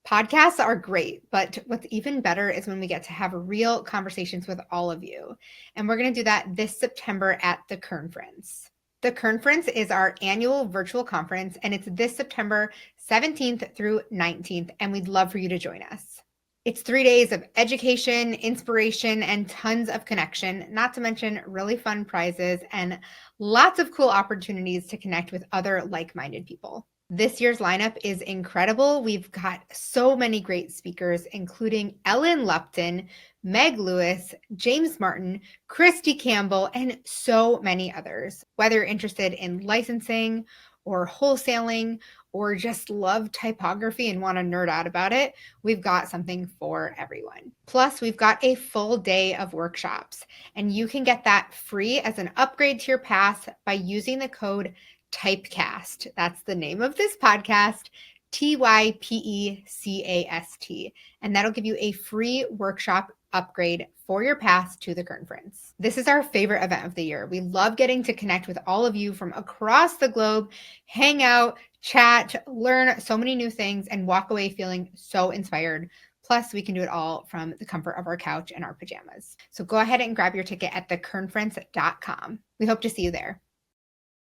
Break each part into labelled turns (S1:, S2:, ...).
S1: Podcasts are great, but what's even better is when we get to have real conversations with all of you. And we're going to do that this September at the Conference. The Conference is our annual virtual conference, and it's this September 17th through 19th, and we'd love for you to join us. It's 3 days of education, inspiration, and tons of connection, not to mention really fun prizes and lots of cool opportunities to connect with other like-minded people. This year's lineup is incredible. We've got so many great speakers, including Ellen Lupton, Meg Lewis, James Martin, Christy Campbell, and so many others. Whether you're interested in licensing or wholesaling or just love typography and want to nerd out about it, we've got something for everyone. Plus, we've got a full day of workshops, and you can get that free as an upgrade to your pass by using the code Typecast. That's the name of this podcast, TYPECAST. And that'll give you a free workshop upgrade for your pass to the conference. This is our favorite event of the year. We love getting to connect with all of you from across the globe, hang out, chat, learn so many new things, and walk away feeling so inspired. Plus, we can do it all from the comfort of our couch and our pajamas. So go ahead and grab your ticket at theconference.com. We hope to see you there.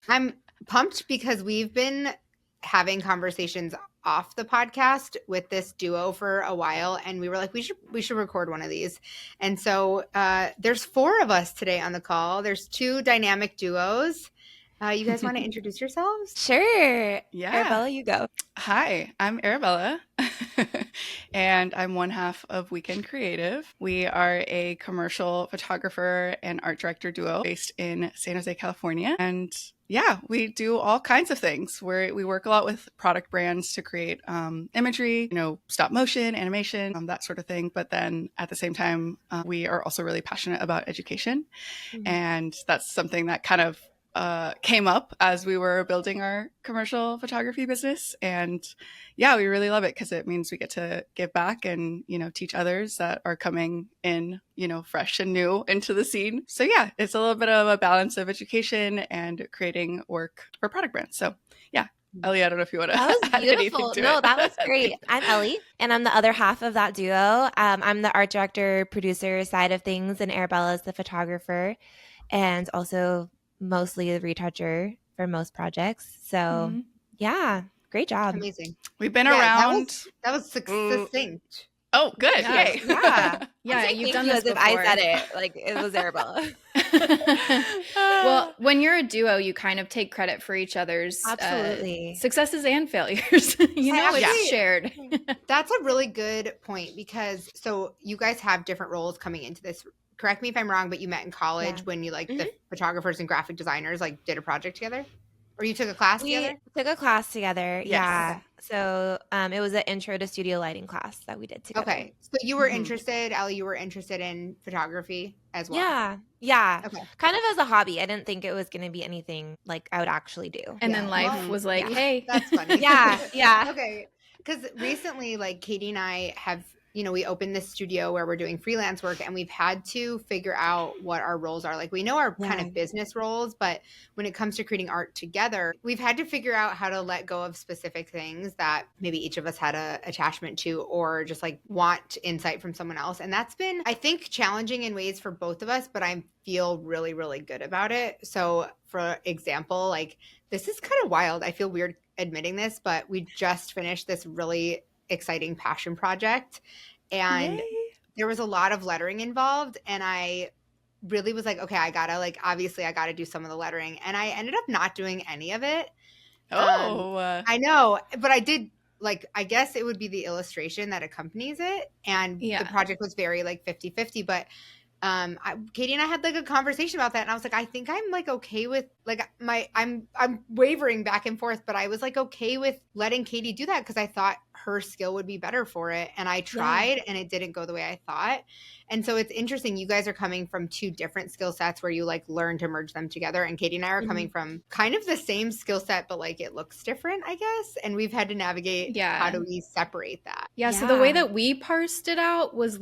S1: I'm pumped because we've been having conversations off the podcast with this duo for a while, and we were like, we should record one of these. And so there's 4 of us today on the call. There's 2 dynamic duos. You guys want to introduce yourselves?
S2: Sure.
S3: Yeah.
S2: Arabela, you go.
S3: Hi, I'm Arabela, and I'm one half of Weekend Creative. We are a commercial photographer and art director duo based in San Jose, California. And yeah, we do all kinds of things. We work a lot with product brands to create imagery, stop motion, animation, that sort of thing. But then at the same time, we are also really passionate about education. Mm-hmm. And that's something that kind of came up as we were building our commercial photography business. And yeah, we really love it because it means we get to give back and, teach others that are coming in, fresh and new into the scene. So yeah, it's a little bit of a balance of education and creating work for product brands. So yeah. Ellie, I don't know if you want to add anything to it.
S2: No, that was great. I'm Ellie, and I'm the other half of that duo. I'm the art director, producer side of things, and Arabella is the photographer, and also mostly the retoucher for most projects. So yeah, great job.
S1: Amazing.
S3: We've been around.
S1: That was succinct.
S3: Oh, good.
S2: Yeah.
S3: Yay.
S2: Yeah.
S4: Yeah, you've done this before.
S2: If I said it, like it was Arabella.
S4: Well, when you're a duo, you kind of take credit for each other's successes and failures. It's shared.
S1: That's a really good point because so you guys have different roles coming into this. Correct me if I'm wrong, but you met in college when you the photographers and graphic designers did a project together? Or you took a class together?
S2: We took a class together,
S1: Yes.
S2: yeah. So it was an intro to studio lighting class that we did together.
S1: Okay. So you were interested, Ellie, you were interested in photography as well?
S2: Yeah.
S1: Okay.
S2: Kind of as a hobby. I didn't think it was going to be anything like I would actually do.
S4: And then life was like, hey.
S1: That's funny.
S2: Yeah.
S1: Okay. Because recently, Katie and I have we opened this studio where we're doing freelance work, and we've had to figure out what our roles are. We know our kind of business roles, but when it comes to creating art together, we've had to figure out how to let go of specific things that maybe each of us had a attachment to, or just want insight from someone else. And that's been, I think, challenging in ways for both of us, but I feel really, really good about it. So for example, this is kind of wild. I feel weird admitting this, but we just finished this really exciting passion project, and there was a lot of lettering involved, and I really was okay, I gotta obviously I gotta do some of the lettering, and I ended up not doing any of it. I know, but I did I guess it would be the illustration that accompanies it, and the project was very 50-50, but Katie and I had a conversation about that, and I was I think I'm okay with I'm wavering back and forth, but I was okay with letting Katie do that because I thought her skill would be better for it, and I tried and it didn't go the way I thought. And so it's interesting, you guys are coming from 2 different skill sets where you learn to merge them together, and Katie and I are coming from kind of the same skill set, but it looks different, I guess, and we've had to navigate how do we separate that.
S4: So the way that we parsed it out was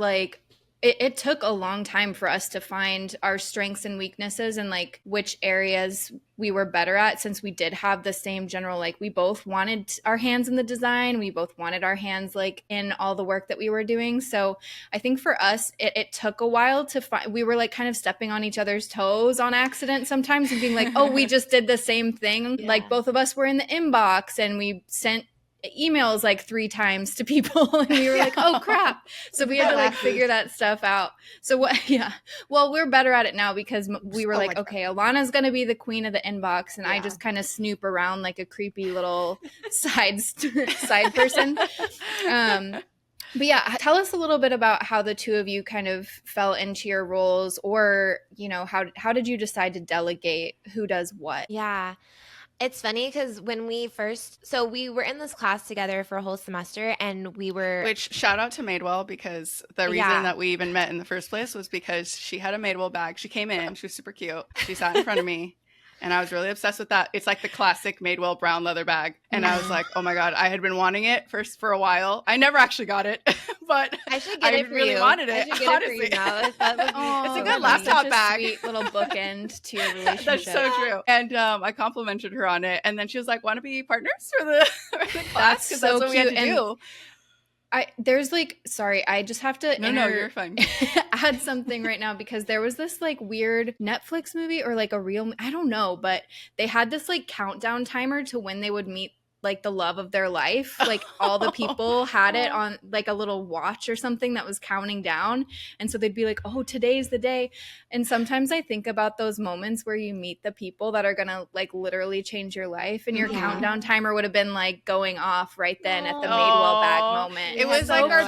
S4: it took a long time for us to find our strengths and weaknesses and like which areas we were better at, since we did have the same general, like we both wanted our hands in the design. We both wanted our hands like in all the work that we were doing. So I think for us, it took a while to find, we were like kind of stepping on each other's toes on accident sometimes and being like, oh, we just did the same thing. Yeah. Like both of us were in the inbox and we sent emails like 3 times to people and we were like, oh crap. So we had to like figure that stuff out. So what, yeah. Well, we're better at it now because we were like, okay, Alana's going to be the queen of the inbox. And I just kind of snoop around like a creepy little side person. But yeah, tell us a little bit about how the two of you kind of fell into your roles, or, you know, how did you decide to delegate who does what?
S2: Yeah. It's funny because when we were in this class together for a whole semester, and which
S3: shout out to Madewell, because the reason that we even met in the first place was because she had a Madewell bag. She came in, she was super cute. She sat in front of me. And I was really obsessed with that. It's like the classic Madewell brown leather bag. And I was like, oh my God, I had been wanting it for a while. I never actually got it, but
S2: I should get it for
S3: really
S2: you.
S3: wanted it.
S2: I should get it for you now.
S3: It's a good laptop bag.
S4: Sweet little bookend to your relationship.
S3: That's so true. And I complimented her on it. And then she was like, want to be partners for the class? Because that's what we had to do.
S4: I just have to
S3: No, you're fine.
S4: add something right now, because there was this like weird Netflix movie or like a real, I don't know, but they had this like countdown timer to when they would meet like the love of their life. Like all the people had it on like a little watch or something that was counting down. And so they'd be like, oh, today's the day. And sometimes I think about those moments where you meet the people that are going to like literally change your life. And your countdown timer would have been like going off right then at the Madewell bag moment.
S3: It was like our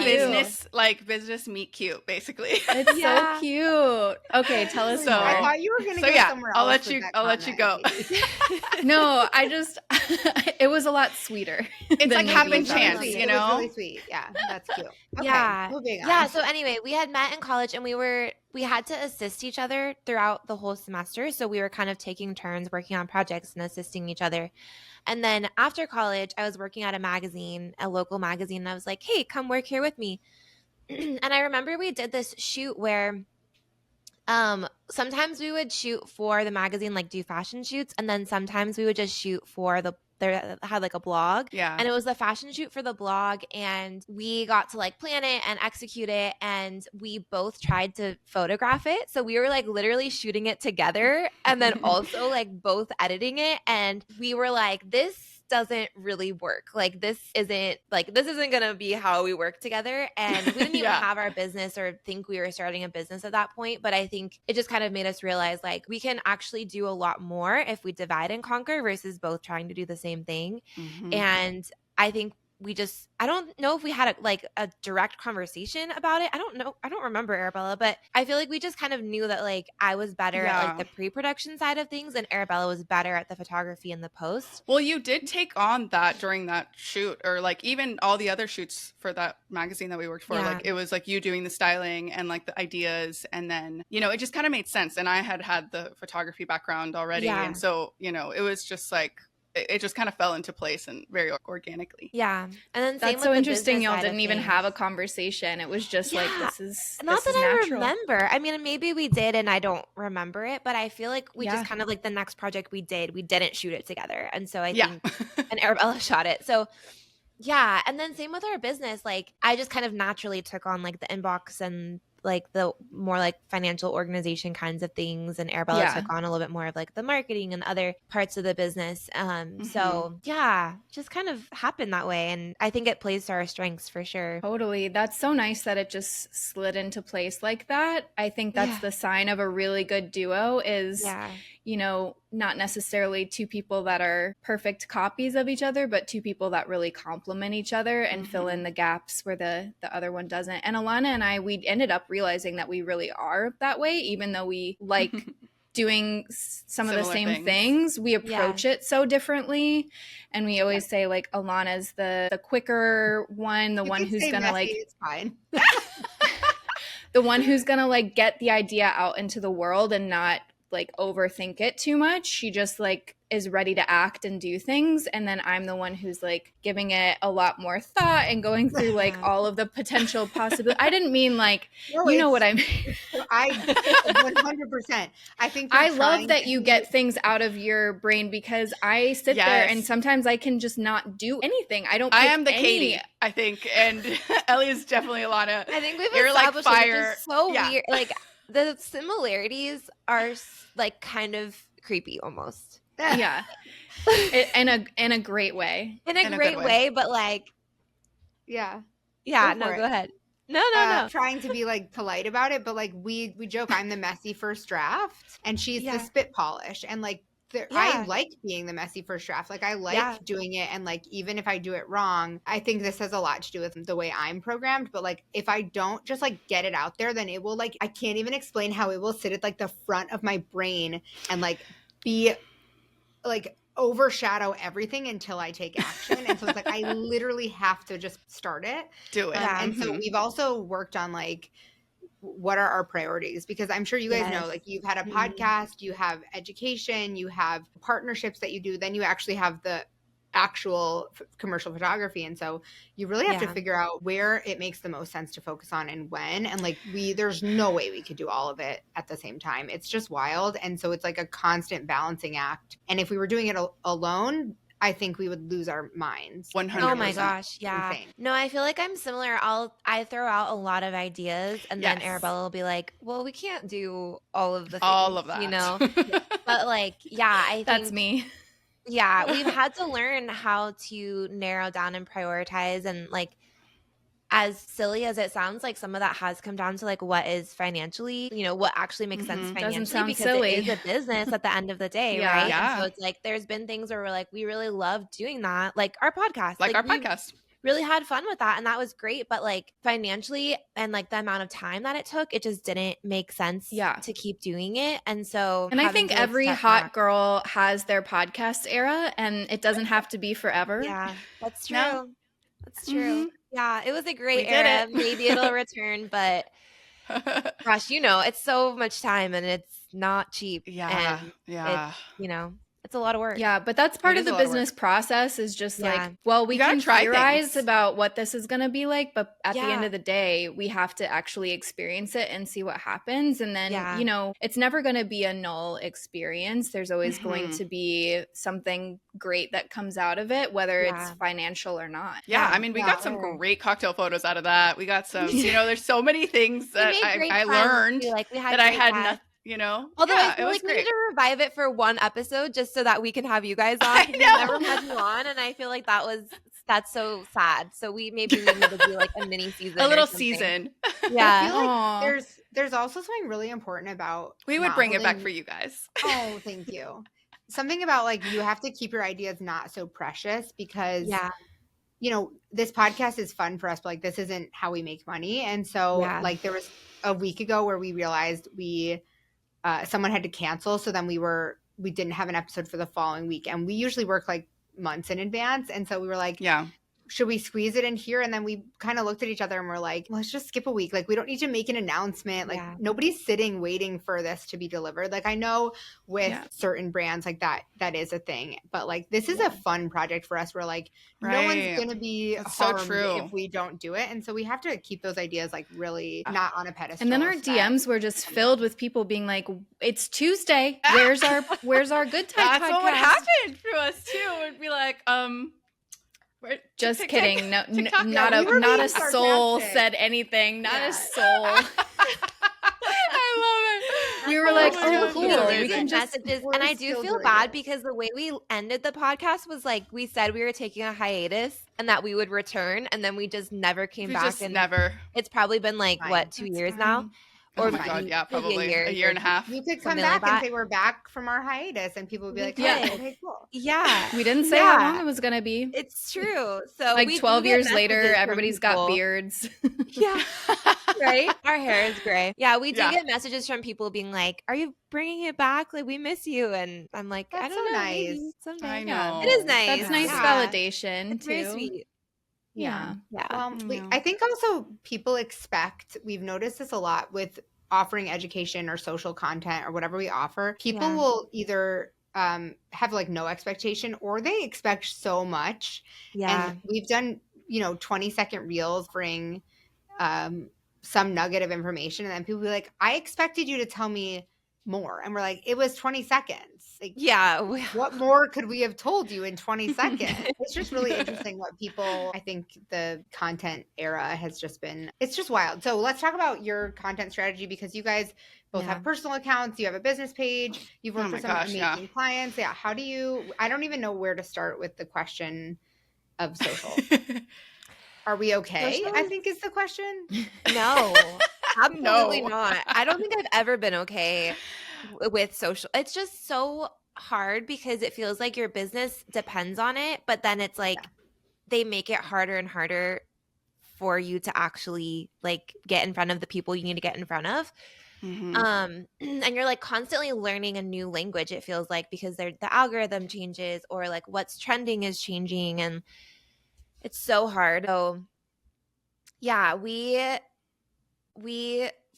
S3: business meet cute, basically.
S4: It's so cute. Okay, tell us more.
S1: I thought you were going to go somewhere else.
S3: I'll let you go.
S4: No, it was a lot sweeter.
S3: It's like happen chance, you know?
S1: It was really sweet. Yeah, that's cute. Okay,
S2: yeah. So anyway, we had met in college, and we had to assist each other throughout the whole semester. So we were kind of taking turns working on projects and assisting each other. And then after college, I was working at a local magazine, and I was like, hey, come work here with me. And I remember we did this shoot where sometimes we would shoot for the magazine, like do fashion shoots, and then sometimes we would just shoot for they had like a blog.
S3: Yeah.
S2: And it was the fashion shoot for the blog, and we got to like plan it and execute it, and we both tried to photograph it. So we were like literally shooting it together and then also like both editing it, and we were like, this doesn't really work. Like this isn't gonna be how we work together. And we didn't even have our business or think we were starting a business at that point, but I think it just kind of made us realize like we can actually do a lot more if we divide and conquer versus both trying to do the same thing. And I think I don't know if we had a direct conversation about it. I don't remember, Arabella, but I feel like we just kind of knew that like I was better at like the pre-production side of things, and Arabella was better at the photography and the post.
S3: Well, you did take on that during that shoot, or like even all the other shoots for that magazine that we worked for. Like it was like you doing the styling and like the ideas, and then, you know, it just kind of made sense. And I had the photography background already. And so, you know, it was just like, it just kind of fell into place and very organically.
S2: Yeah. And then
S4: that's so interesting. Y'all didn't even have a conversation. It was just like, this is
S2: I remember. I mean, maybe we did and I don't remember it, but I feel like we just kind of like the next project we didn't shoot it together. And so I think, and Arabella shot it. So yeah. And then same with our business. Like I just kind of naturally took on like the inbox and like the more like financial organization kinds of things, and Arabella took on a little bit more of like the marketing and other parts of the business. So yeah, just kind of happened that way, and I think it plays to our strengths for sure.
S4: Totally. That's so nice that it just slid into place like that. I think that's the sign of a really good duo is you know, not necessarily two people that are perfect copies of each other, but two people that really complement each other and fill in the gaps where the other one doesn't. And Alana and I, we ended up realizing that we really are that way, even though we like doing some of the same things. We approach it so differently. And we always say like Alana's the quicker one, the one who's gonna like
S1: it's fine.
S4: the one who's gonna like get the idea out into the world and not like overthink it too much. She just like is ready to act and do things, and then I'm the one who's like giving it a lot more thought and going through like all of the potential possibilities. I didn't mean like,
S1: No,
S4: you know what I mean.
S1: I 100%. I think
S4: I love that you get things out of your brain, because I sit there and sometimes I can just not do anything. I am the Katie,
S3: I think, and Ellie is definitely Alana.
S2: I think we've
S3: You're like
S2: established
S3: fire.
S2: It's so weird. Like the similarities are like kind of creepy almost.
S4: Yeah. in a great way.
S2: In a great way, but like
S1: yeah.
S2: No, go ahead. No.
S1: Trying to be like polite about it, but like we joke I'm the messy first draft and she's the spit polish, and like I like being the messy first draft. Like I like doing it, and like even if I do it wrong, I think this has a lot to do with the way I'm programmed. But like if I don't just like get it out there, then it will like I can't even explain how it will sit at like the front of my brain and like be like overshadow everything until I take action. And so it's like I literally have to just start it.
S3: Do it.
S1: And so we've also worked on like what are our priorities, because I'm sure you guys know, like you've had a podcast, you have education, you have partnerships that you do, then you actually have the actual commercial photography, and so you really have to figure out where it makes the most sense to focus on and when, and like there's no way we could do all of it at the same time. It's just wild, and so it's like a constant balancing act, and if we were doing it alone, I think we would lose our minds.
S3: 100%.
S2: Oh my gosh, yeah. Insane. No, I feel like I'm similar. I throw out a lot of ideas, and then Arabella will be like, "Well, we can't do all of the things,
S3: all of that,
S2: you know." But like, I think
S4: that's me.
S2: Yeah, we've had to learn how to narrow down and prioritize, and like, as silly as it sounds, like some of that has come down to like what is financially, you know, what actually makes sense financially, because
S4: silly.
S2: it is a business at the end of the day, right? And so it's like there's been things where we're like, we really love doing that, like our podcast,
S3: like our podcast.
S2: Really had fun with that, and that was great, but like financially and like the amount of time that it took, it just didn't make sense to keep doing it. And so,
S4: and I think every hot girl has their podcast era, and it doesn't have to be forever.
S2: Yeah, that's true. That's true. Yeah, it was a great era. Maybe it'll return, but gosh, you know, it's so much time and it's not cheap.
S3: Yeah.
S2: And it's, you know, it's a lot of work.
S4: Yeah, but that's part of the business process, is just like, well, we can theorize about what this is going to be like, but at the end of the day, we have to actually experience it and see what happens. And then, you know, it's never going to be a null experience. There's always going to be something great that comes out of it, whether it's financial or not.
S3: Yeah, I mean, we got some great cocktail photos out of that. We got some, you know, there's so many things that I learned that I had nothing. You know,
S2: although I feel like we need to revive it for one episode just so that we can have you guys on. I know. We never had you on, and I feel like that's so sad. So maybe we need to do like a mini season,
S3: a little season.
S2: Yeah,
S1: I feel like there's also something really important about.
S3: We would bring it back for you guys.
S1: Oh, thank you. Something about like you have to keep your ideas not so precious, because you know, this podcast is fun for us, but like this isn't how we make money. And so like there was a week ago where we realized someone had to cancel, so then we didn't have an episode for the following week, and we usually work like months in advance, and so we were like, should we squeeze it in here? And then we kind of looked at each other and we're like, let's just skip a week. Like we don't need to make an announcement. Like nobody's sitting waiting for this to be delivered. Like I know with certain brands like that is a thing, but like this is a fun project for us. We're like, no one's going to be harmed if we don't do it. And so we have to keep those ideas like really not on a pedestal.
S4: And then our DMs were just filled with people being like, it's Tuesday. Where's our good time podcast?
S3: That's what would happen to us too. It'd be like,
S4: just kidding. No, not a soul said anything. Not a soul.
S3: I love it.
S4: We were like, oh, cool.
S2: We can just messages. And I do feel bad because the way we ended the podcast was like we said we were taking a hiatus and that we would return, and then we just never came back. And
S3: never.
S2: It's probably been like 2 years now.
S3: Or my God, yeah, probably a year and a half.
S1: You could come back and say we're back from our hiatus, and people would be like, okay, cool.
S2: Yeah.
S4: We didn't say how long it was going to be.
S2: It's true. So
S4: like 12 years later, everybody's got beards.
S2: Yeah. Right? Our hair is gray. Yeah, we do get messages from people being like, are you bringing it back? Like, we miss you. And I'm like, I don't know.
S1: Nice.
S2: Someday.
S3: I know.
S2: It is nice.
S4: That's nice validation,
S2: it's
S4: too.
S2: very sweet. Yeah.
S1: I think also people expect, we've noticed this a lot with offering education or social content or whatever we offer, people will either have like no expectation or they expect so much. And we've done, 20-second reels bring some nugget of information, and then people be like, I expected you to tell me more. And we're like, it was 20 seconds. Like, what more could we have told you in 20 seconds? It's just really interesting what people, I think the content era has just been, it's just wild. So let's talk about your content strategy, because you guys both have personal accounts, you have a business page, you've worked with some amazing clients. Yeah. How do you, I don't even know where to start with the question of social. Are we okay? Social? I think is the question.
S2: No, absolutely not. I don't think I've ever been okay with social. It's just so hard because it feels like your business depends on it, but then it's like they make it harder and harder for you to actually like get in front of the people you need to get in front of. And you're like constantly learning a new language, it feels like, because the algorithm changes or like what's trending is changing, and it's so hard. So yeah, we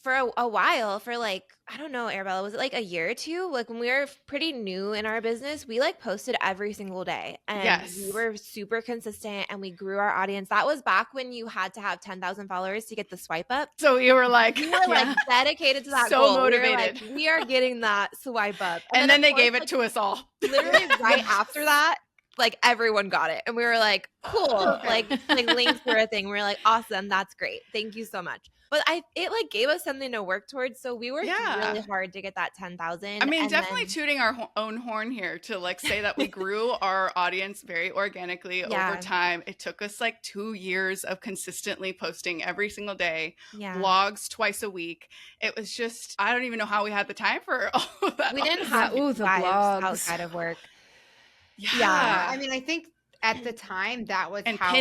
S2: for a while, for like, I don't know, Arabella, was it like a year or two? Like when we were pretty new in our business, we like posted every single day, and we were super consistent, and we grew our audience. That was back when you had to have 10,000 followers to get the swipe up.
S3: So you were like,
S2: like dedicated to that
S3: so
S2: goal.
S3: motivated.
S2: We are getting that swipe up.
S3: And then they gave it to us all.
S2: Literally right after that, like everyone got it, and we were like, cool. like links were a thing. We were like, awesome, that's great, thank you so much. But it like gave us something to work towards, so we worked really hard to get that 10,000.
S3: I mean, definitely tooting our own horn here to like say that we grew our audience very organically over time. It took us like 2 years of consistently posting every single day, vlogs twice a week. It was just, I don't even know how we had the time for all of that.
S2: We didn't have the vlogs outside of work.
S1: Yeah. I mean, I think at the time that was how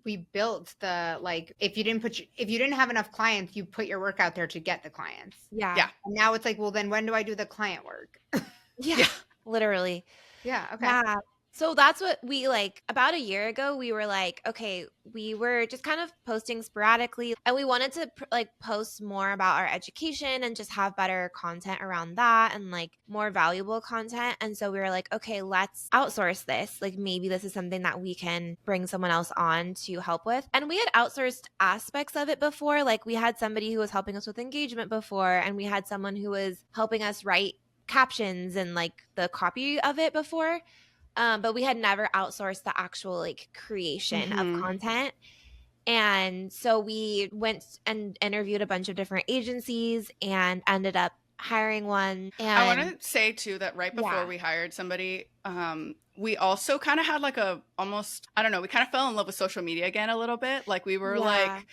S1: we built the, like, if you didn't have enough clients, you put your work out there to get the clients.
S2: Yeah.
S1: And now it's like, well, then when do I do the client work?
S2: Literally.
S1: Yeah. Okay.
S2: Yeah. So that's what we like about a year ago, we were like, okay, we were just kind of posting sporadically, and we wanted to like post more about our education and just have better content around that and like more valuable content. And so we were like, okay, let's outsource this. Like maybe this is something that we can bring someone else on to help with. And we had outsourced aspects of it before. Like we had somebody who was helping us with engagement before, and we had someone who was helping us write captions and like the copy of it before. But we had never outsourced the actual like creation of content. And so we went and interviewed a bunch of different agencies and ended up hiring one. And
S3: I want to say too that right before we hired somebody, we also kind of had like almost, I don't know, we kind of fell in love with social media again a little bit. Like we were like,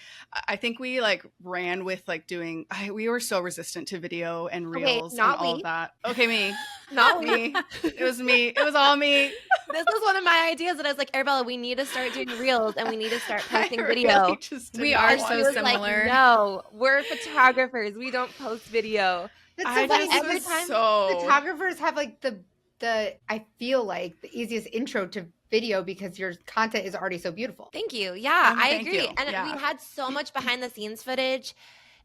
S3: I think we like ran with like we were so resistant to video and reels and all of that. Okay, me.
S2: Not me.
S3: It was me. It was all me.
S2: This was one of my ideas that I was like, Arabella, we need to start doing reels and we need to start posting video.
S4: Really we are so similar.
S2: Like, no, we're photographers. We don't post video.
S1: That's so funny. Every time photographers have like the I feel like the easiest intro to video because your content is already so beautiful.
S2: Thank you. Yeah, I agree. And we had so much behind the scenes footage.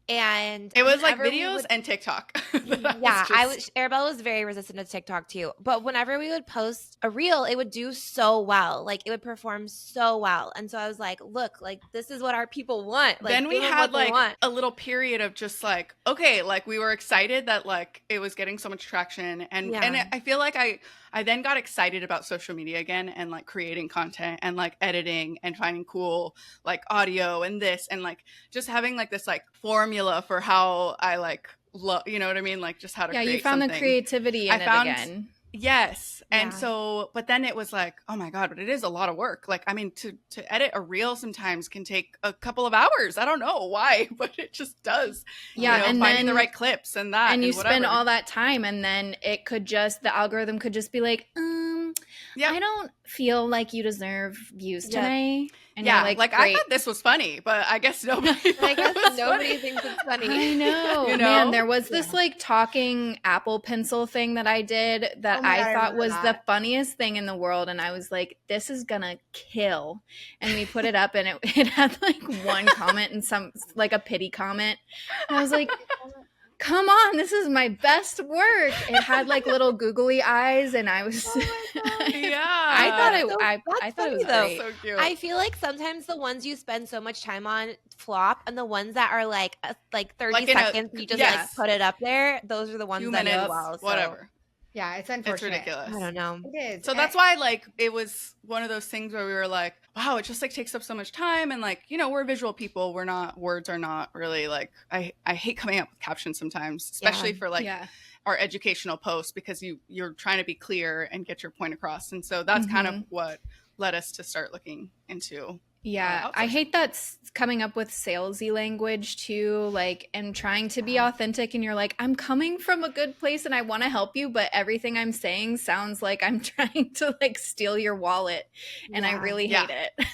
S2: And
S3: it was like videos and TikTok.
S2: Arabella was very resistant to TikTok too. But whenever we would post a reel, it would do so well. Like it would perform so well. And so I was like, look, like this is what our people want. Like,
S3: then we had like a little period of just like, okay, like we were excited that like it was getting so much traction. And I feel like I then got excited about social media again and like creating content and like editing and finding cool like audio and this and like just having like this like formula for how I like love, you know what I mean? Like just how to create
S4: you found
S3: something.
S4: The creativity in it again.
S3: Yes. And so, but then it was like, oh my God, but it is a lot of work. Like, I mean, to edit a reel sometimes can take a couple of hours. I don't know why, but it just does.
S4: Yeah.
S3: You know,
S4: and
S3: finding the right clips and that.
S4: And you spend all that time and then the algorithm could just be like,
S3: Yeah.
S4: I don't feel like you deserve views
S2: Yeah.
S4: today. And
S3: Yeah,
S4: you're
S3: like I
S4: great.
S3: thought this was funny, but I guess nobody.
S2: I guess
S3: thought it was
S2: nobody
S3: funny.
S2: thinks it's funny.
S4: I know.
S3: You
S4: Man,
S3: know?
S4: there was this like talking Apple Pencil thing that I did that
S1: Oh my God,
S4: I
S1: I
S4: thought
S1: remember
S4: was
S1: that.
S4: the funniest thing in the world. And I was like, this is gonna kill. And we put it up and it had like one comment and some like a pity comment. And I was like, come on, this is my best work. It had like little googly eyes and I was
S3: Yeah.
S4: I thought it
S2: So
S4: I
S2: that's
S4: thought it was
S2: funny, though.
S4: great.
S3: So cute.
S2: I feel like sometimes the ones you spend so much time on flop, and the ones that are like 30
S3: Like in a-
S2: seconds, you just
S3: yes.
S2: like put it up there. Those are the ones
S3: 2
S2: that
S3: minutes,
S2: do well. So,
S3: whatever.
S1: Yeah, it's
S3: It's
S1: unfortunate.
S3: ridiculous.
S2: I don't know.
S1: It is.
S3: So that's why, like, it was one of those things where we were like, wow, it just like takes up so much time. And like, you know, we're visual people. We're not, words are not really like, I hate coming up with captions sometimes, especially for like our educational posts, because you're trying to be clear and get your point across. And so that's kind of what led us to start looking into
S4: Yeah, I
S3: outsourcing.
S4: hate that coming up with salesy language too, like, and trying to be authentic. And you're like, I'm coming from a good place and I want to help you, but everything I'm saying sounds like I'm trying to like steal your wallet, and I really hate it.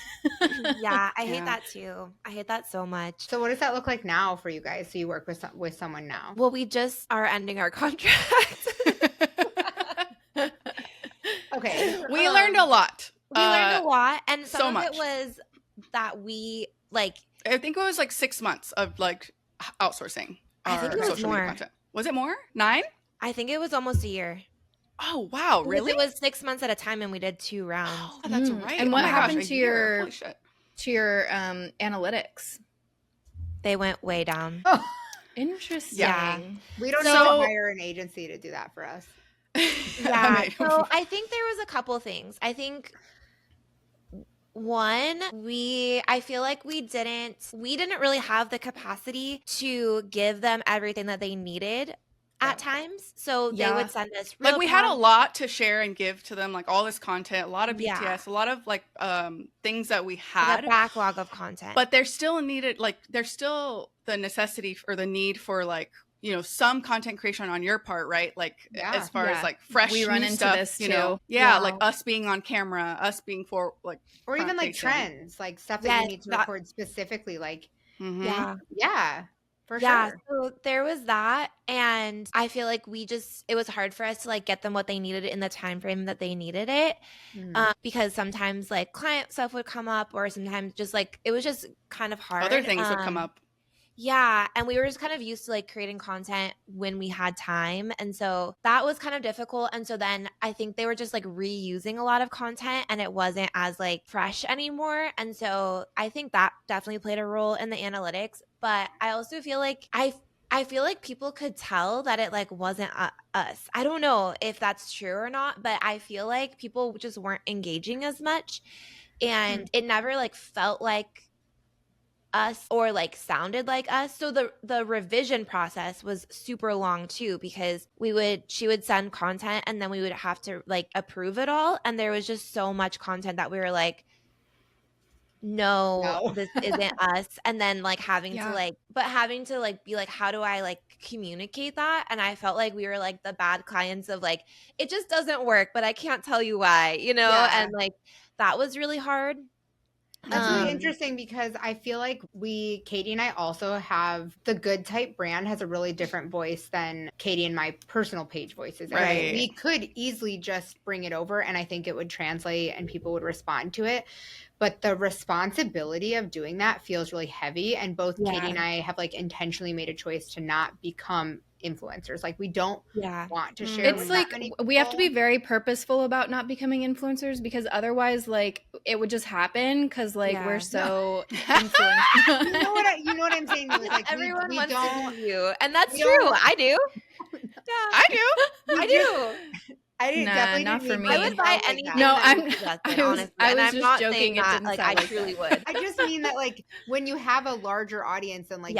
S2: Yeah, I hate
S3: Yeah.
S2: that too. I hate that so much.
S1: So what does that look like now for you guys? So you work with someone now.
S2: Well, we just are ending our contract.
S1: Okay.
S3: We learned a lot.
S2: We learned a lot, and
S3: so
S2: some of
S3: much.
S2: it was that we like.
S3: I think it was like 6 months of like outsourcing
S2: I think
S3: our
S2: it was
S3: social media
S2: more.
S3: content. Was it more? 9?
S2: I think it was almost a year.
S3: Oh, wow.
S2: Because
S3: Really?
S2: It was 6 months at a time, and we did 2 rounds.
S3: Oh, that's right.
S4: And
S3: Oh
S4: what
S3: my
S4: happened
S3: gosh, a
S4: to
S3: year.
S4: your
S3: Holy shit.
S4: analytics?
S2: They went way down.
S1: Oh,
S4: Interesting.
S2: Yeah.
S1: we don't
S3: So-
S1: need to hire an agency to do that for us.
S2: Yeah.
S3: I mean,
S2: So I think there was a couple things. I think one, I feel like we didn't really have the capacity to give them everything that they needed at times. So they would send us
S3: like we had a
S2: lot.
S3: lot to share and give to them, like all this content, a lot of BTS,
S2: Yeah.
S3: a lot of like things that we
S2: Like
S3: had,
S2: a backlog of content.
S3: but there's still needed, like there's still the necessity or the need for like, you know, some content creation on your part, right? Like as far as like fresh
S4: We run
S3: new
S4: into
S3: stuff,
S4: this
S3: you know,
S4: too.
S3: like us being on camera, us being for like,
S1: Or even like
S3: front-facing.
S1: trends, like stuff that you
S2: Yes,
S1: need to
S2: that-
S1: record specifically. Like,
S3: Mhm.
S1: yeah, for
S2: Yeah,
S1: sure.
S2: so there was that, and I feel like it was hard for us to like get them what they needed in the time frame that they needed it, because sometimes like client stuff would come up, or sometimes just like it was just kind of hard.
S3: Other things would come up.
S2: Yeah, and we were just kind of used to like creating content when we had time, and so that was kind of difficult. And so then I think they were just like reusing a lot of content, and it wasn't as like fresh anymore. And so I think that definitely played a role in the analytics. But I also feel like I feel like people could tell that it like wasn't us. I don't know if that's true or not, but I feel like people just weren't engaging as much, and it never like felt like us or like sounded like us. So the revision process was super long too, because she would send content and then we would have to like approve it all, and there was just so much content that we were like, no. This isn't us. And then like having to like be like, how do I like communicate that? And I felt like we were like the bad clients of like, it just doesn't work, but I can't tell you why, you know? And like that was really hard.
S1: That's really interesting, because I feel like Katie and I also have the Good Type brand has a really different voice than Katie and my personal page voices. And
S3: Right.
S1: we could easily just bring it over and I think it would translate and people would respond to it. But the responsibility of doing that feels really heavy. And both Katie and I have like intentionally made a choice to not become influencers. Like we don't want to share.
S4: It's like we have to be very purposeful about not becoming influencers, because otherwise like it would just happen, because like we're so influenced.
S1: you know what I'm saying? Like,
S2: everyone
S1: we
S2: wants
S1: don't,
S2: to be you, and that's true. I do.
S3: I do.
S2: I do.
S1: I didn't, definitely
S4: not
S1: didn't
S4: for
S1: mean
S4: me.
S2: I would buy anything.
S1: that.
S4: No,
S2: that
S4: I'm-
S2: you suggested,
S4: I was
S2: honestly.
S4: just
S2: And I'm not
S4: joking.
S2: saying
S4: It
S2: that
S4: didn't
S2: like
S4: sound
S2: I
S4: like
S2: truly
S4: that.
S2: would.
S1: I just mean that like when you have a larger audience and like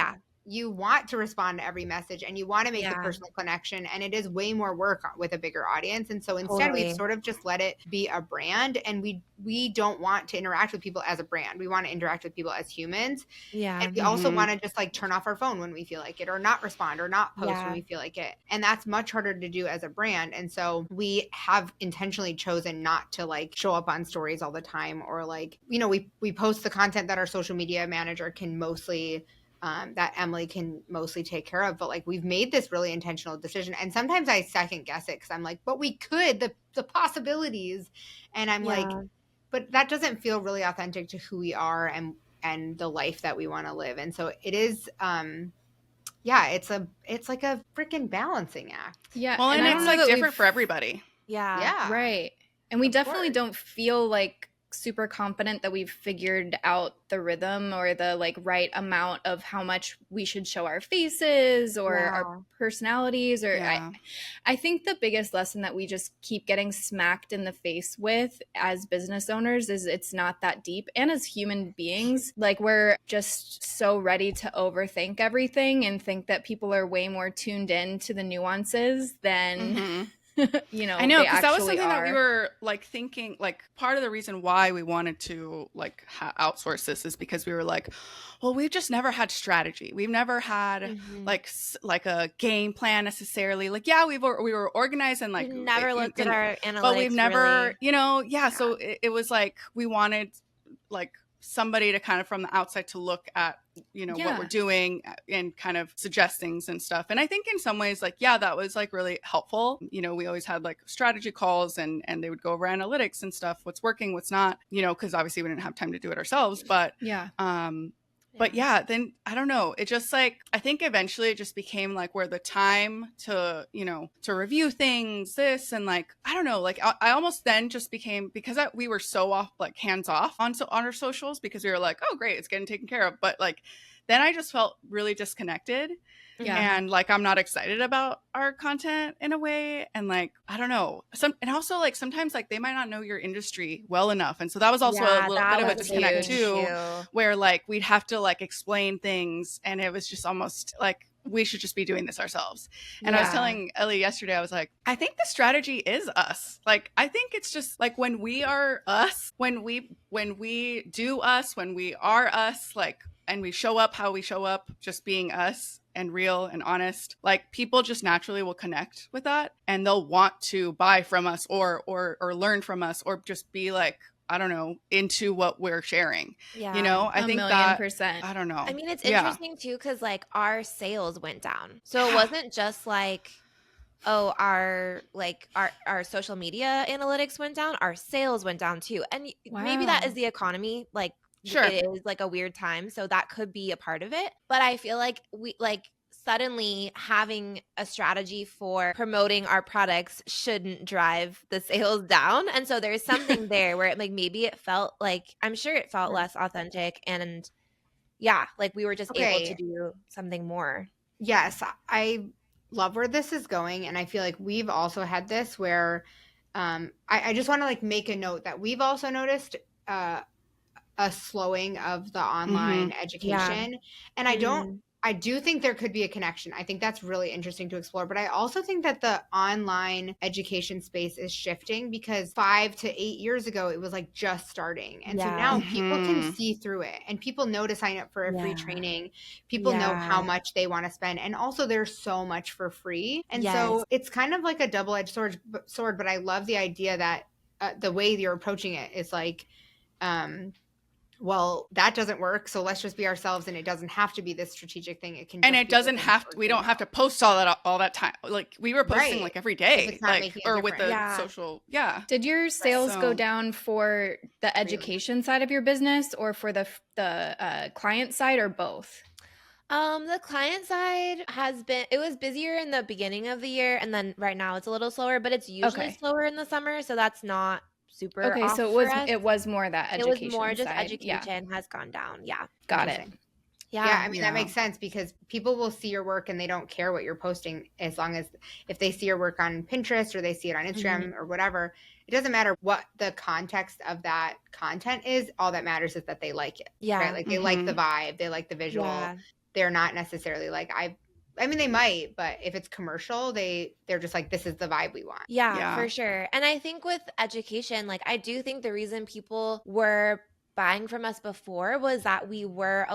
S1: you want to respond to every message and you want to make the personal connection, and it is way more work with a bigger audience. And so instead we've sort of just let it be a brand, and we don't want to interact with people as a brand. We want to interact with people as humans. And we also want to just like turn off our phone when we feel like it, or not respond, or not post when we feel like it. And that's much harder to do as a brand. And so we have intentionally chosen not to like show up on stories all the time, or like, you know, we post the content that our social media manager can mostly that Emily can mostly take care of. But like, we've made this really intentional decision. And sometimes I second guess it, because I'm like, but we could, the possibilities. And I'm like, but that doesn't feel really authentic to who we are and the life that we want to live. And so it is, it's like a freaking balancing act.
S4: Yeah.
S3: Well, and it's like different for everybody.
S1: Yeah.
S4: Right. And we definitely don't feel like super confident that we've figured out the rhythm or the like right amount of how much we should show our faces or our personalities, or I think the biggest lesson that we just keep getting smacked in the face with as business owners is it's not that deep. And as human beings, like, we're just so ready to overthink everything and think that people are way more tuned in to the nuances than you know,
S3: I know, because that was something that we were like thinking, like part of the reason why we wanted to like outsource this is because we were like, well, we've just never had strategy. We've never had like a game plan necessarily. Like, yeah, we were organized and like
S2: we've never looked at our analytics,
S3: but we've never,
S2: really.
S3: you know, so it was like we wanted like somebody to kind of from the outside to look at, you know, what we're doing and kind of suggest things and stuff. And I think in some ways, like, that was like really helpful. You know, we always had like strategy calls and they would go over analytics and stuff, what's working, what's not, you know, because obviously we didn't have time to do it ourselves. But but then I don't know. It just like, I think eventually it just became like where the time to, you know, to review things, this and like, I don't know, like I almost then just became, because we were so off, like hands off on our socials, because we were like, oh, great, it's getting taken care of. But like, then I just felt really disconnected. And like, I'm not excited about our content in a way. And like, I don't know. And also like, sometimes like they might not know your industry well enough. And so that was also a little bit of a disconnect too, where like we'd have to like explain things. And it was just almost like, we should just be doing this ourselves. And I was telling Ellie yesterday, I was like, I think the strategy is us. Like, I think it's just like when we are us, when we do us, when we are us, like, and we show up how we show up, just being us and real and honest, like people just naturally will connect with that and they'll want to buy from us or learn from us, or just be like, I don't know, into what we're sharing. You know, I think that 1,000,000%. I don't know.
S2: I mean, it's interesting too, because like our sales went down. So it wasn't just like, oh, our social media analytics went down, our sales went down too. And maybe that is the economy. Like,
S3: sure,
S2: it is like a weird time, so that could be a part of it. But I feel like we like suddenly having a strategy for promoting our products shouldn't drive the sales down. And so there's something there where like maybe it felt like, I'm sure it felt less authentic, and like we were just able to do something more.
S1: Yes, I love where this is going, and I feel like we've also had this where I just want to like make a note that we've also noticed a slowing of the online education. And I do think there could be a connection. I think that's really interesting to explore. But I also think that the online education space is shifting, because 5 to 8 years ago, it was like just starting. And so now people can see through it, and people know to sign up for a free training. People know how much they want to spend. And also there's so much for free. And so it's kind of like a double-edged sword. But I love the idea that the way you're approaching it is like, well, that doesn't work, so let's just be ourselves, and it doesn't have to be this strategic thing. It can,
S3: and it doesn't have to. We don't have to post all that time. Like we were posting like every day, like or with the social. Yeah.
S4: Did your sales go down for the education side of your business, or for the client side, or both?
S2: The client side it was busier in the beginning of the year, and then right now it's a little slower, but it's usually slower in the summer, so that's not super off
S4: so it was more that education.
S2: It was more just
S4: side.
S2: Education has gone down.
S4: Got it.
S1: I mean, that makes sense, because people will see your work and they don't care what you're posting, as long as if they see your work on Pinterest or they see it on Instagram or whatever. It doesn't matter what the context of that content is. All that matters is that they like it. Right? Like they like the vibe, they like the visual. they're not necessarily like, I mean, they might, but if it's commercial, they're just like, this is the vibe we want.
S2: Yeah, for sure. And I think with education, like I do think the reason people were buying from us before was that we were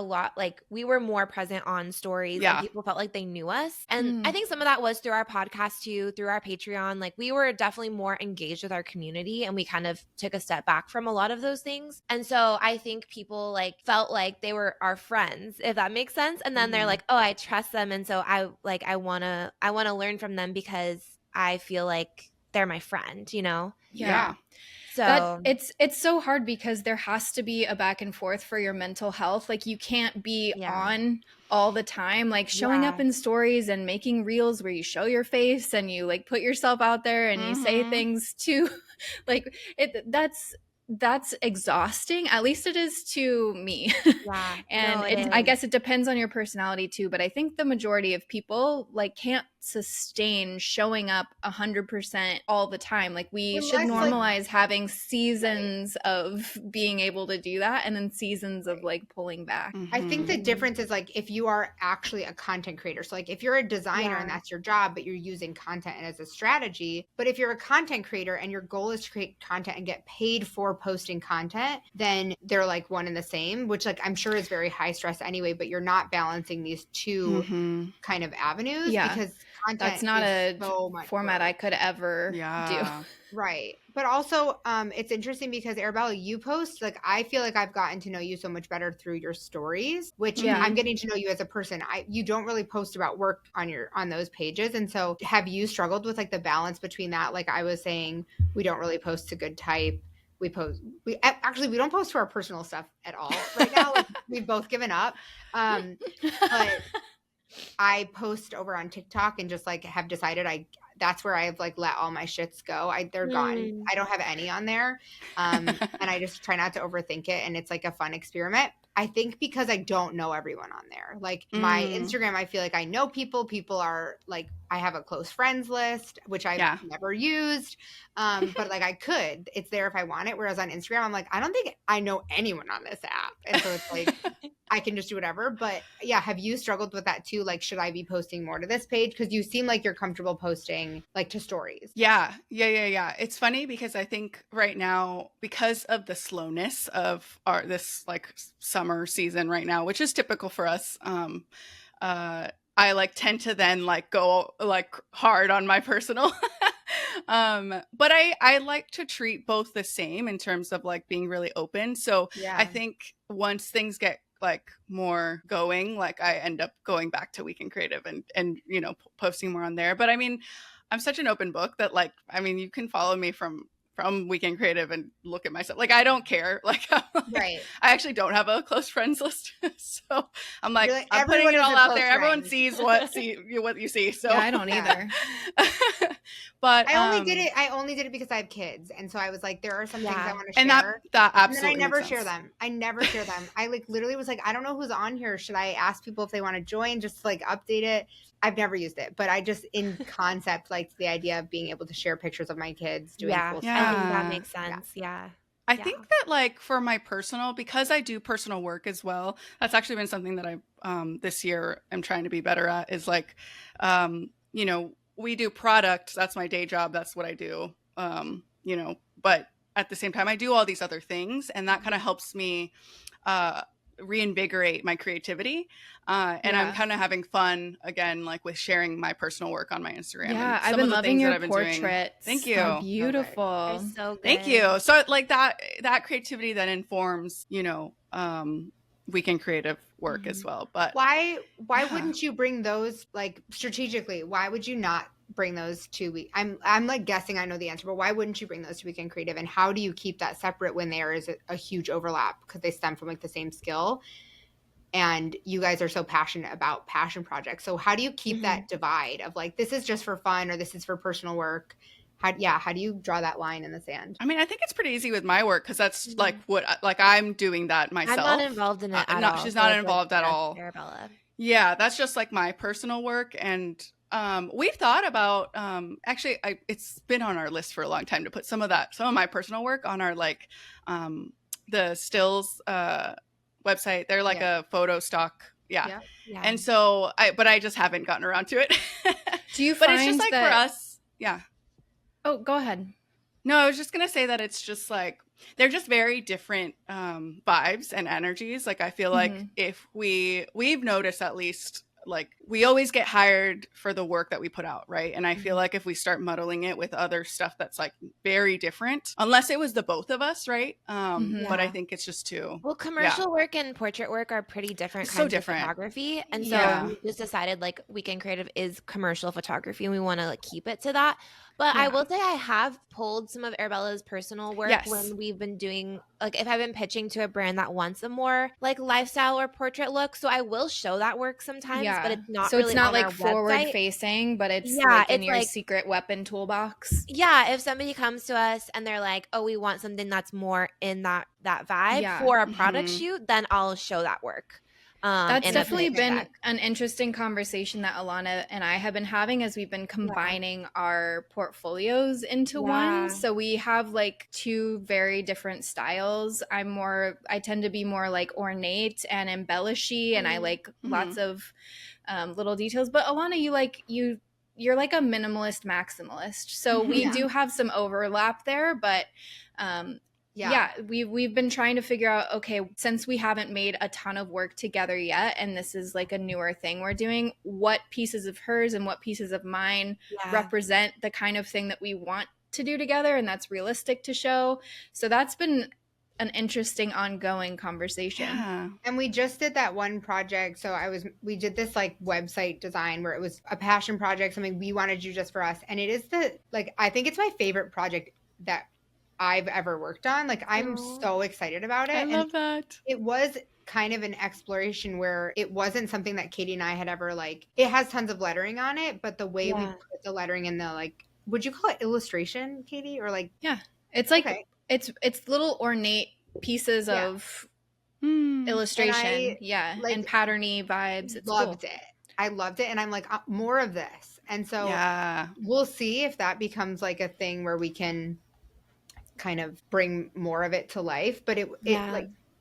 S2: we were more present on stories and people felt like they knew us. And I think some of that was through our podcast too, through our Patreon. Like we were definitely more engaged with our community and we kind of took a step back from a lot of those things. And so I think people like felt like they were our friends, if that makes sense. And then they're like, oh, I trust them. And so I want to learn from them because I feel like they're my friend, you know?
S3: Yeah.
S4: So it's so hard because there has to be a back and forth for your mental health. Like you can't be on all the time, like showing up in stories and making reels where you show your face and you like put yourself out there and you say things to like that's exhausting. At least it is to me.
S2: Yeah.
S4: And I guess it depends on your personality too. But I think the majority of people like can't sustain showing up 100% all the time. Like we should normalize having seasons of being able to do that and then seasons of like pulling back.
S1: I think the difference is like if you are actually a content creator. So like if you're a designer and that's your job, but you're using content as a strategy. But if you're a content creator and your goal is to create content and get paid for posting content, then they're like one and the same, which like I'm sure is very high stress anyway, but you're not balancing these two kind of avenues because content
S4: that's not a
S1: so
S4: format I could ever do.
S1: Right. But also it's interesting because Arabella, you post, like I feel like I've gotten to know you so much better through your stories, which I'm getting to know you as a person. You don't really post about work on those pages. And so have you struggled with like the balance between that? Like I was saying, we don't really post to good type. We don't post to our personal stuff at all right now. Like, we've both given up. But I post over on TikTok and just like have decided that's where I've like let all my shits go. They're gone. I don't have any on there. And I just try not to overthink it. And it's like a fun experiment. I think because I don't know everyone on there. Like my Instagram, I feel like I know people. People are like, I have a close friends list, which I've never used. But like I could, it's there if I want it. Whereas on Instagram, I'm like, I don't think I know anyone on this app. And so it's like, I can just do whatever. But yeah, have you struggled with that too? Like, should I be posting more to this page? Because you seem like you're comfortable posting like to stories.
S3: Yeah. It's funny because I think right now, because of the slowness of this like summer season right now, which is typical for us, I like tend to then like go like hard on my personal. But I like to treat both the same in terms of like being really open. So I think once things get like more going, like I end up going back to Weekend Creative and you know, posting more on there. But I mean, I'm such an open book that like, I mean, you can follow me from Weekend Creative and look at myself. Like, I don't care. Like, I actually don't have a close friends list. So I'm like I'm putting it all out there. Everyone sees what you see. So
S4: I don't either.
S3: But
S1: I only did it because I have kids. And so I was like, there are some things I want to share.
S3: And that absolutely.
S1: And then I never share them. I like literally was like, I don't know who's on here. Should I ask people if they want to join just to like update it? I've never used it, but I just in concept like the idea of being able to share pictures of my kids doing cool stuff.
S2: I think that makes sense. Yeah.
S3: I think that like for my personal, because I do personal work as well, that's actually been something that I this year am trying to be better at is like, you know, we do product. That's my day job. That's what I do. You know, but at the same time, I do all these other things, and that kind of helps me reinvigorate my creativity. And I'm kind of having fun again, like with sharing my personal work on my Instagram.
S4: Yeah, I've been loving your portraits.
S3: Thank you.
S4: They're beautiful.
S2: They're so good.
S3: Thank you. So like that creativity then informs, you know, Weekend Creative work as well. But
S1: why wouldn't you bring those like strategically? Why would you not bring those to I'm like guessing I know the answer, but why wouldn't you bring those to Weekend Creative? And how do you keep that separate when there is a huge overlap because they stem from like the same skill and you guys are so passionate about passion projects? So how do you keep that divide of like, this is just for fun or this is for personal work? How do you draw that line in the sand?
S3: I mean, I think it's pretty easy with my work because that's like what I'm doing that myself.
S2: I'm not involved in it at all.
S3: She's not involved at all.
S2: Arabella.
S3: Yeah, that's just like my personal work. And we've thought about actually it's been on our list for a long time to put some of my personal work on our like the stills website. They're like a photo stock Yeah.
S2: Yeah.
S3: And so I just haven't gotten around to it.
S4: Do you
S3: But
S4: find
S3: it's just like
S4: that,
S3: for us, yeah.
S4: Oh, go ahead.
S3: No, I was just gonna say that it's just like they're just very different vibes and energies. Like I feel like if we've noticed at least like we always get hired for the work that we put out, right? And I feel like if we start muddling it with other stuff that's like very different, unless it was the both of us, right? But I think it's just too
S2: Well, commercial work and portrait work are pretty different
S3: So
S2: kinds
S3: different.
S2: of photography. And so
S3: Yeah.
S2: we just decided like Weekend Creative is commercial photography and we want to like keep it to that. But I
S3: Yeah.
S2: will say I have pulled some of Arabella's personal work
S3: Yes.
S2: when we've been doing like if I've been pitching to a brand that wants a more like lifestyle or portrait look. So I will show that work sometimes, but it's not
S4: so
S2: really
S4: it's not
S2: on
S4: like
S2: our
S4: forward
S2: website.
S4: facing, but it's
S2: Yeah,
S4: like in
S2: it's
S4: your
S2: like-
S4: secret weapon toolbox.
S2: Yeah, if somebody comes to us and they're like, "Oh, we want something that's more in that vibe
S4: Yeah.
S2: for a product shoot," then I'll show that work.
S4: That's
S2: in a
S4: definitely
S2: pitch
S4: been
S2: deck.
S4: an interesting conversation that Alana and I have been having as we've been combining our portfolios into one. So we have like two very different styles. I tend to be more like ornate and embellishy, and I like lots of little details. But Alana, you're like a minimalist maximalist. So we do have some overlap there, but we've been trying to figure out, okay, since we haven't made a ton of work together yet, and this is like a newer thing we're doing, what pieces of hers and what pieces of mine represent the kind of thing that we want to do together and that's realistic to show. So that's been an interesting ongoing conversation.
S3: Yeah.
S1: And we just did that one project. So we did this like website design where it was a passion project, something we wanted to do just for us. And it is I think it's my favorite project that I've ever worked on. Like I'm so excited about it.
S3: I love that.
S1: It was kind of an exploration where it wasn't something that Katie and I had ever like, it has tons of lettering on it, but the way we put the lettering in the like, would you call it illustration, Katie? Or like,
S4: it's like, it's little ornate pieces of illustration. And patterny vibes. It's
S1: loved it. I loved it. And I'm like, more of this. And so we'll see if that becomes like a thing where we can kind of bring more of it to life. But it